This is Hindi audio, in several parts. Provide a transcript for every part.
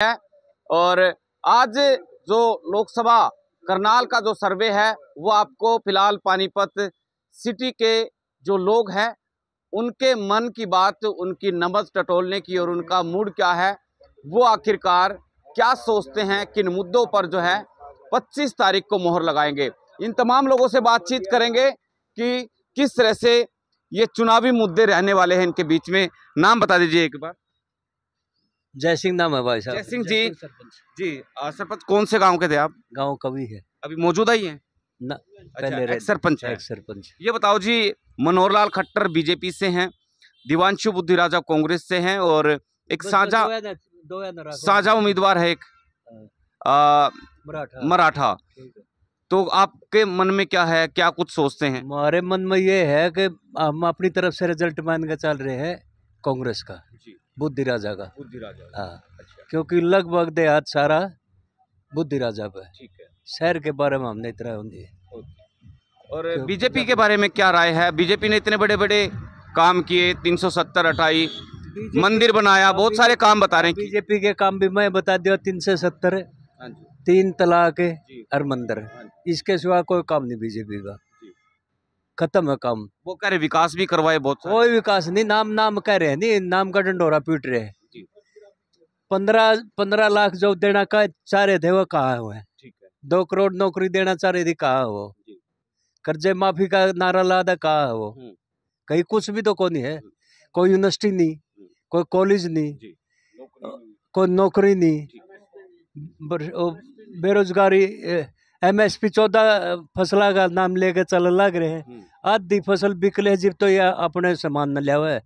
है। और आज जो लोकसभा करनाल का जो सर्वे है वो आपको फिलहाल पानीपत सिटी के जो लोग हैं उनके मन की बात, उनकी नब्ज टटोलने की और उनका मूड क्या है, वो आखिरकार क्या सोचते हैं, किन मुद्दों पर जो है 25 तारीख को मोहर लगाएंगे। इन तमाम लोगों से बातचीत करेंगे कि किस तरह से ये चुनावी मुद्दे रहने वाले हैं इनके बीच में। नाम बता दीजिए एक बार। जय सिंह नाम है भाई साहब। जय सिंह जी। जी सरपंच कौन से गांव के थे आप? गांव कवि है। अभी मौजूदा ही हैं ना? अच्छा, पहले एक्स सरपंच है। एक्स सरपंच। ये बताओ जी, मनोहर लाल खट्टर बीजेपी से हैं, दिवांशु बुद्धिराजा कांग्रेस से हैं और एक साझा उम्मीदवार है एक मराठा। तो आपके मन में क्या है, क्या कुछ सोचते हैं? हमारे मन में ये है कि हम अपनी तरफ से रिजल्ट मान के चल रहे हैं कांग्रेस का, बुद्धिराजा का। हाँ, अच्छा। क्योंकि लगभग देहात सारा बुद्धिराजा पे। ठीक है। शहर के बारे में हमने इतना होंगे। और बीजेपी के बारे में क्या राय है? बीजेपी ने इतने बड़े बड़े काम किए, 370 हटाई, मंदिर बनाया, बहुत सारे काम बता रहे हैं। बीजेपी के काम भी मैं बता दिया, 370, 3 तलाक और मंदिर, इसके सिवा कोई काम नहीं बीजेपी का। खत्म है काम। वो कह रहे विकास भी करवाए, बहुत कोई विकास नहीं, नाम कह रहे हैं, नहीं नाम का डंडोरा पीट रहे हैं। 15 लाख जो देना का चाह रहे थे वो कहाँ हुए? 2 करोड़ नौकरी देना चाह रही थी, कहाँ हो? कर्जे माफी का नारा लादा, कहाँ हो? कहीं कुछ भी तो कोई नहीं है। कोई यूनिवर्सिटी नहीं, कोई कॉलेज नहीं, कोई नौकरी नहीं, बेरोजगारी। MSP 14 फसला का नाम लेके चल लग रहे हैं। आधी फसल बिकले जब तो यह अपने सामान न लिया हुआ है,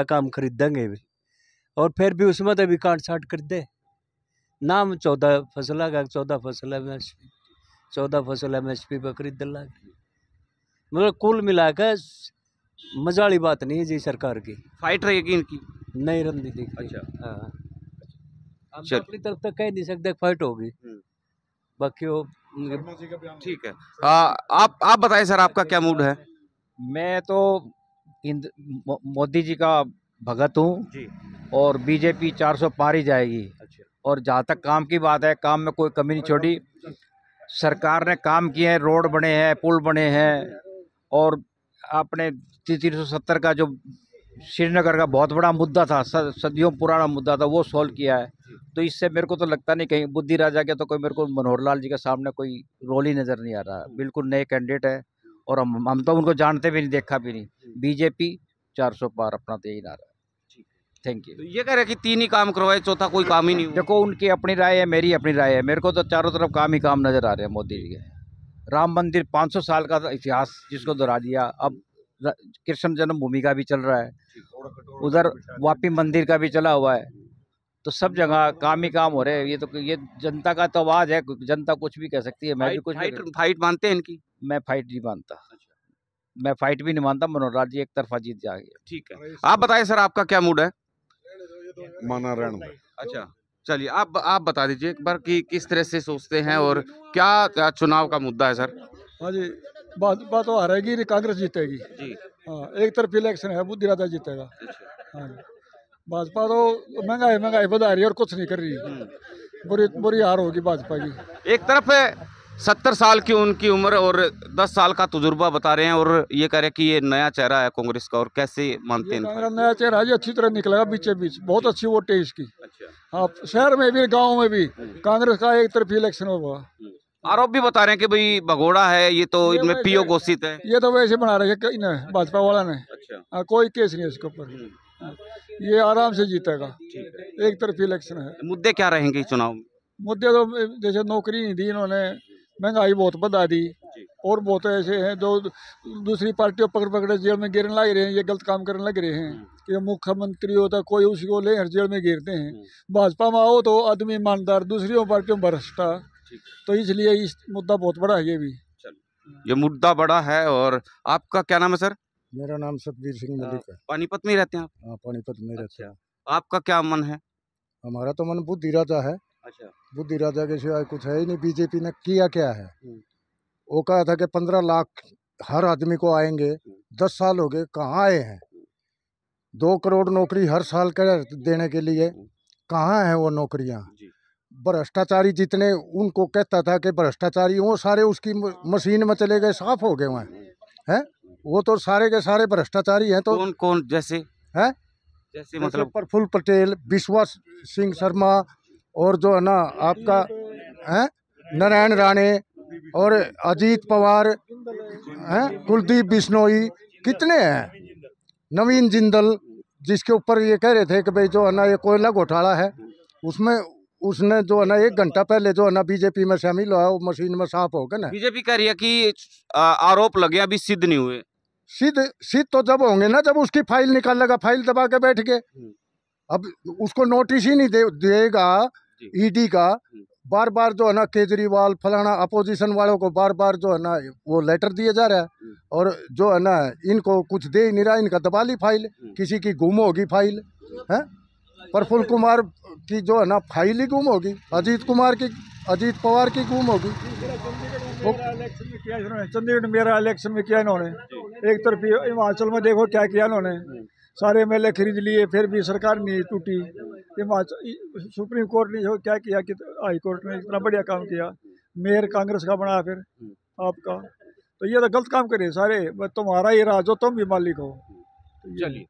काम खरीदेंगे भी और फिर भी उसमें तो भी काट छाट कर दे। नाम 14 फसला का, 14 फसल MSP पर खरीद लग। मतलब कुल मिलाकर मजा वाली बात नहीं है जी सरकार की। फाइट रहेगी इनकी? नहीं रणनीति। अच्छा। हाँ, हम तो अपनी तरफ तक कह नहीं सकते फाइट होगी, बाकी वो ठीक है। आप बताएं सर, आपका क्या मूड है? मैं तो मोदी जी का भगत हूँ और बीजेपी 400 पार ही जाएगी। अच्छा। और जहाँ तक काम की बात है, काम में कोई कमी नहीं छोड़ी। सरकार ने काम किए हैं, रोड बने हैं, पुल बने हैं और आपने 370 का जो श्रीनगर का बहुत बड़ा मुद्दा था, सदियों पुराना मुद्दा था, वो सॉल्व किया है। तो इससे मेरे को तो लगता नहीं कहीं बुद्धि राजा के तो कोई मेरे को मनोहर लाल जी के सामने कोई रोल ही नजर नहीं आ रहा। बिल्कुल नए कैंडिडेट है और हम तो उनको जानते भी नहीं, देखा भी नहीं। बीजेपी 400 पार, अपना तो यही नारा है। Thank you. तो ये कह रहे कि 3 ही काम करवाए, चौथा कोई काम ही नहीं। देखो, उनकी अपनी राय है, मेरी अपनी राय है। मेरे को तो चारों तरफ काम ही काम नजर आ रहे हैं मोदी जी के। राम मंदिर 500 साल का इतिहास जिसको दोहरा दिया, अब कृष्ण जन्मभूमि का भी चल रहा है, उधर वापी मंदिर का भी चला हुआ है। तो सब जगह काम ही काम हो रहे हैं। ये जनता का तो आवाज है, जनता कुछ भी कह सकती है। मैं भी कुछ फाइट मानते हैं इनकी? मैं फाइट नहीं मानता। मैं फाइट भी नहीं मानता। मनोहर लाल जी एक तरफा जीत जाएंगे। ठीक है। आप बताएं सर, आपका क्या मूड है? माना रण। अच्छा, चलिए आप बता दीजिए एक बार कि किस तरह से सोचते हैं और क्या चुनाव का मुद्दा है सर? हाँ जी, बात तो हारेगी, कांग्रेस जीतेगी जी। हाँ, एक तरफ इलेक्शन है, बुद्धिराजा जीतेगा। हाँ जी, भाजपा तो महंगाई बढ़ा रही है और कुछ नहीं कर रही। बुरी हार होगी भाजपा की। एक तरफ 70 साल की उनकी उम्र और 10 साल का तजुर्बा बता रहे हैं और ये कह रहे हैं कि ये नया चेहरा है कांग्रेस का, और कैसे मानते हैं? नया चेहरा है, अच्छी तरह निकलेगा बीचे बीच, बहुत अच्छी वोट है इसकी। हाँ, शहर में भी गाँव में भी कांग्रेस का एक तरफ इलेक्शन होगा। आरोप भी बता रहे हैं कि भाई भगोड़ा है ये, तो इनमें पीओ घोषित है। ये तो वैसे बना रहे हैं भाजपा वाला ने। अच्छा। कोई केस नहीं है इसके ऊपर, ये आराम से जीतेगा। एक तरफ इलेक्शन है। मुद्दे क्या रहेंगे चुनाव में? मुद्दे तो जैसे नौकरी नहीं दी इन्होंने, महंगाई बहुत बढ़ा दी, और बहुत ऐसे हैं जो दूसरी पार्टियों पकड़े जेल में गिरने लग रहे हैं। ये गलत काम करने लग रहे हैं कि मुख्यमंत्री होता कोई, उसी को ले जेल में गिरते हैं। भाजपा में आओ तो आदमी ईमानदार, दूसरी पार्टियों में भ्रष्टा। तो इसलिए इस मुद्दा बहुत बड़ा है ये भी। ये मुद्दा बड़ा है। और आपका क्या नाम है सर? मेरा नाम सतबीर सिंह मलिक है। पानीपत में ही रहते हैं आप? हाँ, पानीपत में रहते हैं। आपका क्या मन है? हमारा तो मन बुद्धिराजा है। अच्छा। बुद्धिराजा के सिवाय कुछ है ही नहीं। बीजेपी ने किया क्या है? वो कहा था कि 15 लाख हर आदमी को आएंगे, 10 साल हो गए, कहाँ आए हैं? 2 करोड़ नौकरी हर साल कर देने के लिए कहाँ है वो नौकरियाँ? भ्रष्टाचारी जितने उनको कहता था कि भ्रष्टाचारी, वो सारे उसकी मशीन में चले गए, साफ हो गए वहाँ हैं। वो तो सारे के सारे भ्रष्टाचारी हैं। तो कौन कौन जैसे है, जैसे मतलब प्रफुल्ल पटेल, विश्वास सिंह शर्मा, और जो है ना आपका है नारायण राणे, और अजीत पवार हैं, कुलदीप बिश्नोई, कितने हैं, नवीन जिंदल, जिसके ऊपर ये कह रहे थे कि भाई जो है ना ये कोयला घोटाला है, उसमें उसने जो है ना 1 घंटा पहले जो है ना बीजेपी में शामिल हुआ, वो मशीन में साफ हो गया ना। बीजेपी कह रही है कि आरोप लगे अभी सिद्ध नहीं हुए। सिद्ध तो जब होंगे ना, जब उसकी फाइल निकालेगा, फाइल दबा के बैठ गए। अब उसको नोटिस ही नहीं देगा ईडी का। बार बार जो है ना केजरीवाल फलाना अपोजिशन वालों को बार बार जो है ना वो लेटर दिए जा रहा है, और जो है ना इनको कुछ दे ही नहीं रहा, इनका दबा ली फाइल, किसी की गुम होगी फाइल है, प्रफुल्ल कुमार की जो है ना फाइल ही गुम होगी, अजीत पवार की गुम होगी। चंडीगढ़ मेरा इलेक्शन में किया इन्होंने, एक तरफ हिमाचल में देखो क्या किया इन्होंने, सारे एमएलए खरीद लिए, फिर भी सरकार नहीं टूटी। हिमाचल सुप्रीम कोर्ट ने जो क्या किया कि हाई कोर्ट ने इतना बढ़िया काम किया, मेयर कांग्रेस का बना फिर आपका, तो ये तो गलत काम करे सारे, तुम्हारा ही राज हो, तुम भी मालिक हो। चलिए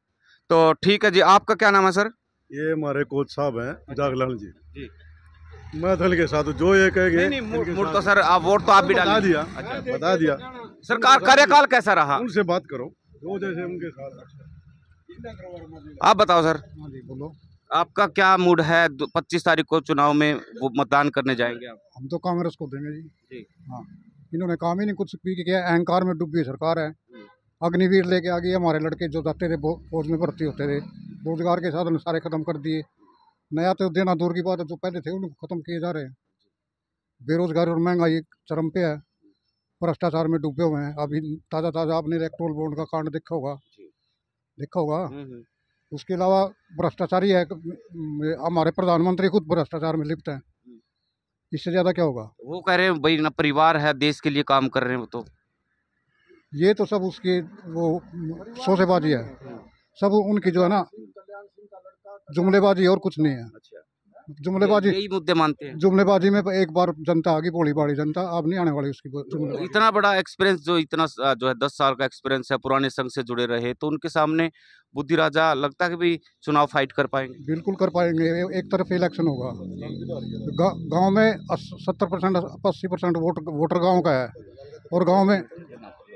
तो ठीक है जी। आपका क्या नाम है सर? ये हमारे कोच साहब हैं जागलाल जी। मैं दल के साथ जो ये कहेंगे। नहीं, मूड तो सर आप वोट तो आप भी बता दिया। अच्छा, बता दिया। सरकार कार्यकाल कैसा रहा? उनसे बात करो जो जैसे उनके साथ। आप बताओ सर, बोलो। आपका क्या मूड है? 25 तारीख को चुनाव में वो मतदान करने जाएंगे आप? हम तो कांग्रेस को देंगे जी। जी। हाँ, इन्होंने काम ही नहीं कुछ भी किया। अहंकार में डूबी सरकार है। अग्निवीर लेके आ गई, हमारे लड़के जो जाते थे फौज में भर्ती होते थे, रोजगार के साधन सारे खत्म कर दिए। नया तो देना दूर की बात है, जो पहले थे उनको खत्म किए जा रहे हैं। बेरोजगारी और महंगाई चरम पे है, भ्रष्टाचार में डूबे हुए हैं। अभी ताज़ा आपने इलेक्ट्रोल बॉन्ड का कांड देखा होगा। उसके अलावा भ्रष्टाचारी है, हमारे प्रधानमंत्री खुद भ्रष्टाचार में लिप्त हैं। इससे ज़्यादा क्या होगा? वो कह रहे हैं भाई ना परिवार है, देश के लिए काम कर रहे हैं वो तो। ये तो सब उसकी वो सौदेबाजी है, सब उनकी जो है ना जुमलेबाजी, और कुछ नहीं है। जुमलेबाजी, यही मुद्दे मानते हैं। जुमलेबाजी में एक बार जनता आ गई, भोली भाली जनता, अब नहीं आने वाली उसकी जुमलेबाजी। इतना बड़ा एक्सपीरियंस जो है 10 साल का एक्सपीरियंस है, पुराने संघ से जुड़े रहे, तो उनके सामने बुद्धि राजा लगता है कि भी चुनाव फाइट कर पाएंगे? बिल्कुल कर पाएंगे। एक तरफ इलेक्शन होगा, गांव में 70% 80% वोटर गांव का है, और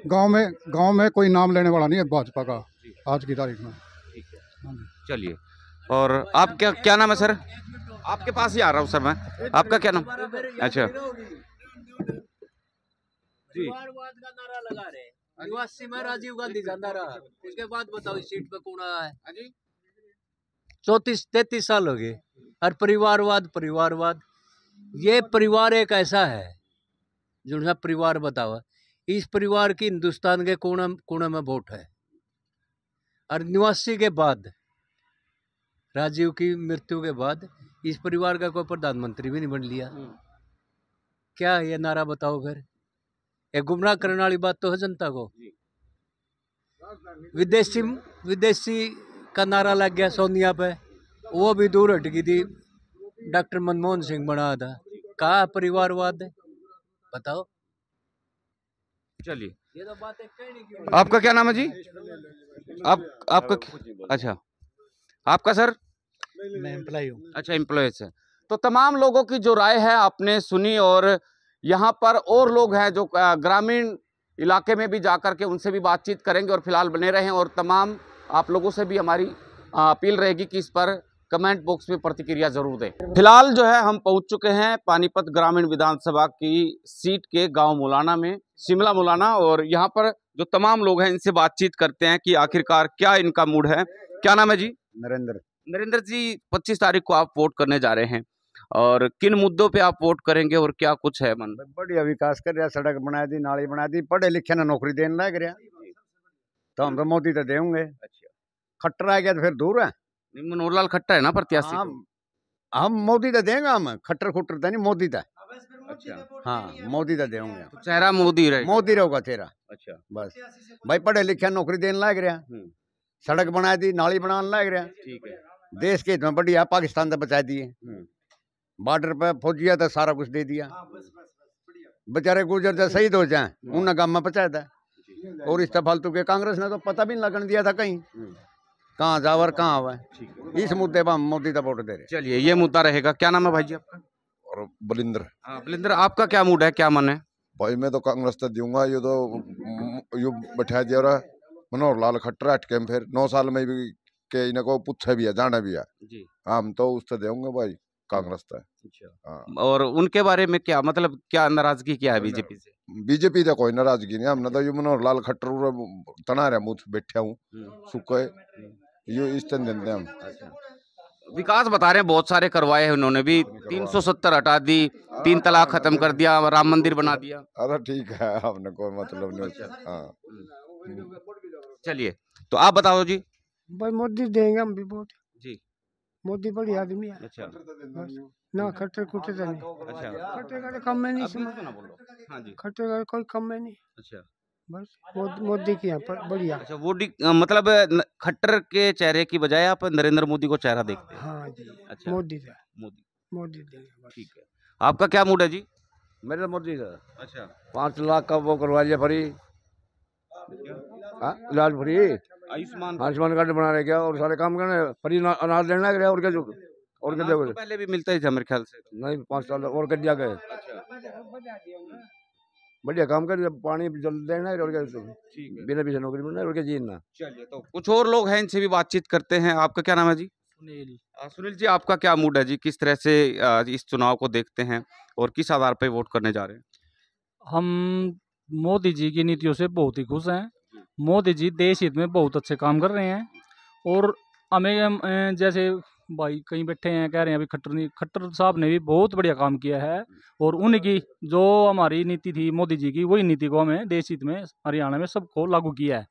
गांव में कोई नाम लेने वाला नहीं है भाजपा का आज की तारीख में। चलिए, और आप क्या नाम है सर? आपके पास ही आ रहा हूँ सर मैं। आपका क्या नाम? अच्छा जी। परिवारवाद का नारा लगा रहे हैं, निवासी में राजीव गांधी का नारा। उसके बाद बताओ इस सीट पे कौन आया है? 34-33 साल हो गए, और परिवारवाद। ये परिवार एक ऐसा है जो सा परिवार बताओ, इस परिवार की हिंदुस्तान के कोने में वोट है, और निवासी के बाद, राजीव की मृत्यु के बाद, इस परिवार का कोई प्रधानमंत्री भी नहीं बन लिया। क्या ये नारा बताओ फिर? ये गुमराह करने वाली बात तो है जनता को। विदेशी का नारा लग गया सोनिया पे, वो भी दूर हट गई थी, डॉक्टर मनमोहन सिंह बना था। कहा परिवारवाद है, बताओ। चलिए, ये तो बात है। आपका क्या नाम है जी? आपका अच्छा, आपका सर? मैं एम्प्लॉय हूँ। अच्छा, एम्प्लॉयज है। तो तमाम लोगों की जो राय है आपने सुनी, और यहाँ पर और लोग हैं जो ग्रामीण इलाके में भी जाकर के उनसे भी बातचीत करेंगे, और फिलहाल बने रहें। और तमाम आप लोगों से भी हमारी अपील रहेगी कि इस पर कमेंट बॉक्स में प्रतिक्रिया जरूर दें। फिलहाल जो है हम पहुंच चुके हैं पानीपत ग्रामीण विधानसभा की सीट के गांव मुलाना में, शिमला मुलाना, और यहाँ पर जो तमाम लोग हैं इनसे बातचीत करते हैं कि आखिरकार क्या इनका मूड है। क्या नाम है जी? नरेंद्र जी, 25 तारीख को आप वोट करने जा रहे हैं, और किन मुद्दों पे आप वोट करेंगे और क्या कुछ है मन? बढ़िया विकास कर रहा, सड़क बना दी, नाली बना दी, पढ़े लिखे ने नौकरी देने लग रहा, तो हम तो मोदी तो देंगे। अच्छा, खट्टर आ गया तो फिर दूर है। मनोहर लाल खट्टर है ना प्रत्याशी? हम मोदी तो देंगे, हम खट्टर खुट्टर तो नहीं, मोदी था। अच्छा, हाँ, मोदी तो देंगे। तो चेहरा मोदी रहेगा चेहरा। अच्छा, बस भाई, पढ़े लिखे नौकरी देने लग रहा, सड़क बना दी, नाली बनाने लग रहा। ठीक है। देश के इतना बढ़िया, पाकिस्तान तो बचा दिए। बॉर्डर पे फौजिया तो सारा कुछ दे दिया, बेचारे गुजर जाए शहीद हो जाए उन्हें गाँव में पहुंचा था। और इस फालतू के कांग्रेस ने तो पता भी नहीं लगन दिया था कहीं कहाँ जावर कहाँ आवा। इस मुद्दे पर हम मोदी का वोट दे रहे। चलिए, ये मुद्दा रहेगा। क्या नाम है भाई जी आपका? और बलिंद्र बलिंद्र, आपका क्या मूड है, क्या मन है? भाई मैं तो कांग्रेस तो दूंगा। ये तो यू बैठा दिया रहा मनोहर लाल खट्टर अटके में फिर 9 साल में भी के इन्हें को पूछा भी है जाना भी है जी। हम तो उससे देंगे भाई कांग्रेस तो। अच्छा। और उनके बारे में क्या मतलब, क्या नाराजगी क्या है बीजेपी से? बीजेपी तो कोई नाराजगी नहीं, हमने तो यू मनोहर लाल खट्टर तना रहा मुँह बैठा हूँ सुखे यू इस दिन देते हम। विकास बता रहे हैं बहुत सारे करवाए हैं उन्होंने भी, 370 हटा दी, 3 तलाक खत्म कर दिया, राम मंदिर बना दिया। अरे ठीक है, हमने कोई मतलब नहीं। हाँ चलिए, तो आप बताओ जी। भाई मोदी देंगे हम भी वोट जी। मोदी बड़ी आदमी है। अच्छा। बस ना खट्टर कुटे तो नहीं। अच्छा। खट्टर का तो कम में नहीं आप समझ। बिल्कुल ना बोलो। हाँ जी। खट्टर का कोई कम में नहीं। अच्छा। बस मोदी की यहाँ पर बढ़िया। अच्छा, मतलब खट्टर के चेहरे की बजाय आप नरेंद्र मोदी को चेहरा देखते हैं? हाँ जी। अच्छा। मोदी का मोदी देंगे बस। ठीक है। आपका क्या मूड है जी? मेरे मोदी का अच्छा। 5 लाख का वो करवा लिया फ्री, इलाज फ्री, आयुष्मान कार्ड बना रहे क्या और सारे काम करने फ्री अनाज लेना है और क्या और क्या तो पहले भी मिलता ही था मेरे ख्याल से। नहीं 5 साल और कर दिया गए। बढ़िया काम कर, पानी जल देना है और क्या बिना पीछे नौकरी मिलना है और क्या जीना। चलिए, तो कुछ और लोग हैं, इनसे भी बातचीत करते हैं। आपका क्या नाम है जी? सुनील। सुनील जी, आपका क्या मूड है जी? किस तरह से इस चुनाव को देखते हैं और किस आधार पर वोट करने जा रहे हैं? हम मोदी जी की नीतियों से बहुत ही खुश हैं। मोदी जी देश हित में बहुत अच्छे काम कर रहे हैं और हमें जैसे भाई कहीं बैठे हैं कह रहे हैं अभी खट्टर साहब ने भी बहुत बढ़िया काम किया है और उनकी जो हमारी नीति थी मोदी जी की, वही नीति को हमें देश हित में हरियाणा में सबको लागू किया है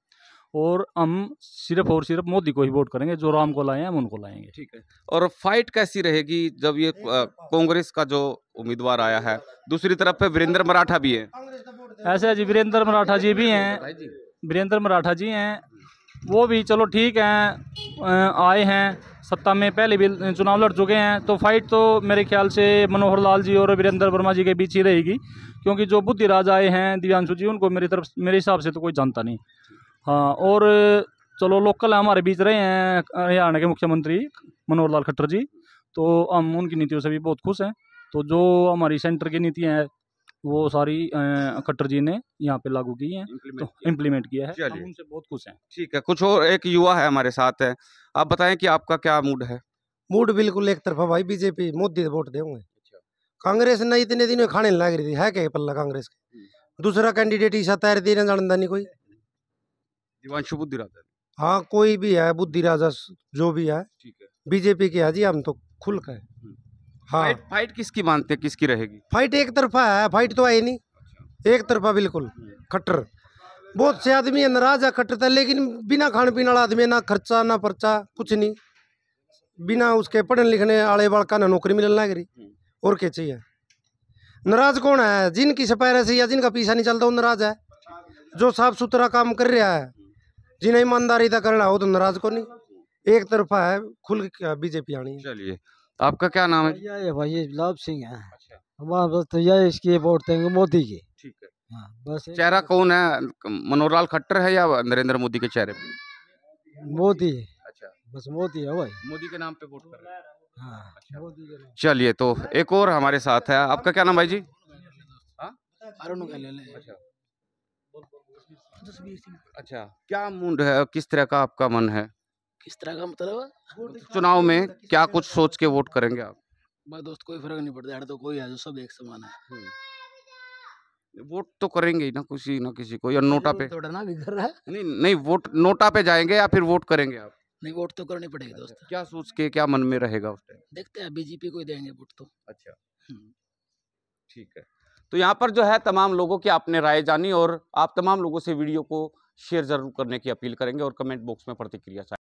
और हम सिर्फ और सिर्फ मोदी को ही वोट करेंगे। जो राम को लाए हैं हम उनको लाएंगे। ठीक है। और फाइट कैसी रहेगी जब ये कांग्रेस का जो उम्मीदवार आया है, दूसरी तरफ पे वीरेंद्र मराठा भी है? ऐसे जी वीरेंद्र मराठा जी भी हैं, वीरेंद्र मराठा जी हैं, वो भी चलो ठीक हैं, आए हैं सत्ता में, पहले भी चुनाव लड़ चुके हैं। तो फाइट तो मेरे ख्याल से मनोहर लाल जी और वीरेंद्र वर्मा जी के बीच ही रहेगी, क्योंकि जो बुद्धिराज आए हैं दिव्यांशु जी, उनको मेरे हिसाब से तो कोई जानता नहीं। हाँ, और चलो लोकल हमारे बीच रहे हैं हरियाणा के मुख्यमंत्री मनोहर लाल खट्टर जी, तो हम उनकी नीतियों से भी बहुत खुश हैं। तो जो हमारी सेंटर की नीतियाँ हैं वो सारी खट्टर जी ने यहाँ पे लागू की हैं, तो इम्प्लीमेंट किया है, हम उनसे बहुत खुश हैं। ठीक है। कुछ और एक युवा है हमारे साथ है, आप बताएं कि आपका क्या मूड है? मूड बिल्कुल एक तरफा भाई, बीजेपी मोदी वोट देंगे। कांग्रेस ने इतने दिनों खाने लग रही थी, है क्या पल्ला कांग्रेस के? दूसरा कैंडिडेट ईसा तैयार देने जानता नहीं कोई। दिव्यांशु बुद्धिराज। हाँ कोई भी है, बुद्धिराजा जो भी है, ठीक है। बीजेपी के है जी, हम तो खुल के। हाँ फाइट किसकी मानते हैं, किसकी रहेगी? फाइट एक तरफा है, फाइट तो है नहीं, एक तरफा बिल्कुल। खट्टर बहुत से आदमी है नाराज है खट्टर था, लेकिन बिना खाने पीने वाला आदमी, ना खर्चा ना पर्चा कुछ नहीं, बिना उसके पढ़ने लिखने वाले बालका ना नौकरी मिलने लग रही, और क्या चाहिए? नाराज कौन है? जिनकी सपैरसी या जिनका पीछा नहीं चलता वो नाराज है। जो साफ सुथरा काम कर रहा है, जिन्हें ईमानदारी का करना हो तो नाराज को नहीं, एक तरफा है, खुल बीजेपी आनी है। चलिए, आपका क्या नाम है? ये भाई लाभ सिंह है। हमारा बस तो यह इसकी वोट देंगे मोदी की। ठीक है। हाँ, बस चेहरा कौन है, मनोहर लाल खट्टर है या नरेंद्र मोदी के चेहरे पे? मोदी। अच्छा, बस मोदी है भाई। मोदी के नाम पे वोट कर रहे हैं। हाँ, मोदी के नाम। चलिए, तो एक और हमारे साथ है, आपका क्या नाम भाई जी? अच्छा, क्या मूड है, किस तरह का आपका मन है? किस तरह का मतलब? चुनाव में क्या कुछ सोच के वोट करेंगे आप? भाई दोस्त कोई फर्क नहीं पड़ता यार, तो कोई है जो सब एक समान है। वोट तो करेंगे ही ना किसी ना किसी को, या नोटा पे? थोड़ा ना भी कर रहा है। नहीं नहीं, वोट नोटा पे जाएंगे या फिर वोट करेंगे आप? नहीं, वोट तो करनी पड़ेगी दोस्त। क्या सोच के, क्या मन में रहेगा उस टाइम? देखते हैं, बीजेपी को ही देंगे वोट तो। अच्छा, ठीक है। तो यहाँ पर जो है तमाम लोगों की आपने राय जानी और आप तमाम लोगों से वीडियो को शेयर जरूर करने की अपील करेंगे और कमेंट बॉक्स में प्रतिक्रिया